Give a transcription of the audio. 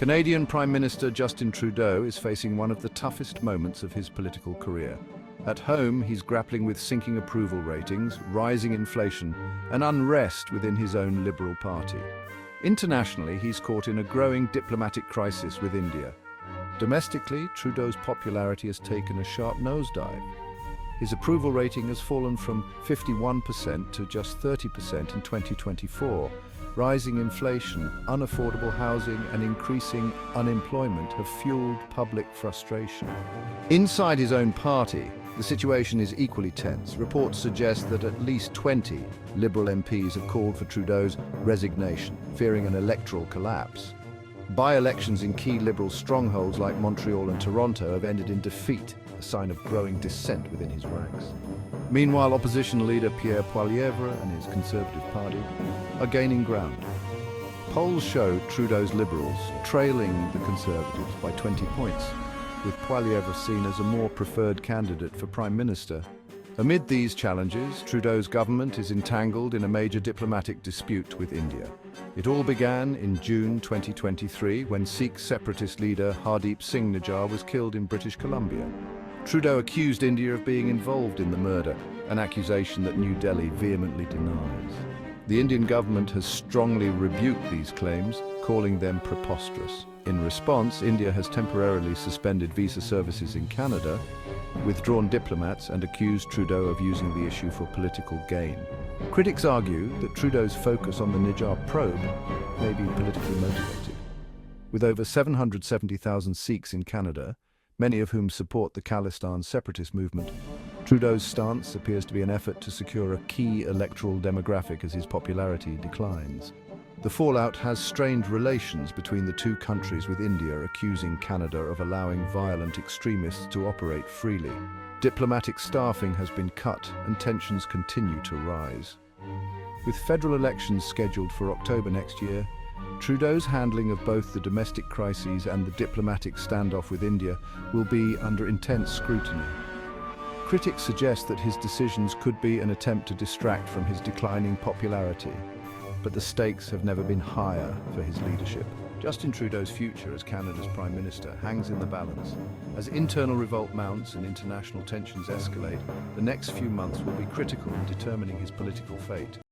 Canadian Prime Minister Justin Trudeau is facing one of the toughest moments of his political career. At home, he's grappling with sinking approval ratings, rising inflation, and unrest within his own Liberal Party. Internationally, he's caught in a growing diplomatic crisis with India. Domestically, Trudeau's popularity has taken a sharp nosedive. His approval rating has fallen from 51% to just 30% in 2024. Rising inflation, unaffordable housing, and increasing unemployment have fueled public frustration. Inside his own party, the situation is equally tense. Reports suggest that at least 20 Liberal MPs have called for Trudeau's resignation, fearing an electoral collapse. By-elections in key Liberal strongholds like Montreal and Toronto have ended in defeat, a sign of growing dissent within his ranks. Meanwhile, opposition leader Pierre Poilievre and his Conservative Party are gaining ground. Polls show Trudeau's Liberals trailing the Conservatives by 20 points, with Poilievre seen as a more preferred candidate for Prime Minister. Amid these challenges, Trudeau's government is entangled in a major diplomatic dispute with India. It all began in June 2023 when Sikh separatist leader Hardeep Singh Nijjar was killed in British Columbia. Trudeau accused India of being involved in the murder, an accusation that New Delhi vehemently denies. The Indian government has strongly rebuked these claims, calling them preposterous. In response, India has temporarily suspended visa services in Canada, withdrawn diplomats, and accused Trudeau of using the issue for political gain. Critics argue that Trudeau's focus on the Nijjar probe may be politically motivated. With over 770,000 Sikhs in Canada, many of whom support the Khalistan separatist movement, Trudeau's stance appears to be an effort to secure a key electoral demographic as his popularity declines. The fallout has strained relations between the two countries, with India accusing Canada of allowing violent extremists to operate freely. Diplomatic staffing has been cut and tensions continue to rise. With federal elections scheduled for October next year, Trudeau's handling of both the domestic crises and the diplomatic standoff with India will be under intense scrutiny. Critics suggest that his decisions could be an attempt to distract from his declining popularity, but the stakes have never been higher for his leadership. Justin Trudeau's future as Canada's Prime Minister hangs in the balance. As internal revolt mounts and international tensions escalate, the next few months will be critical in determining his political fate.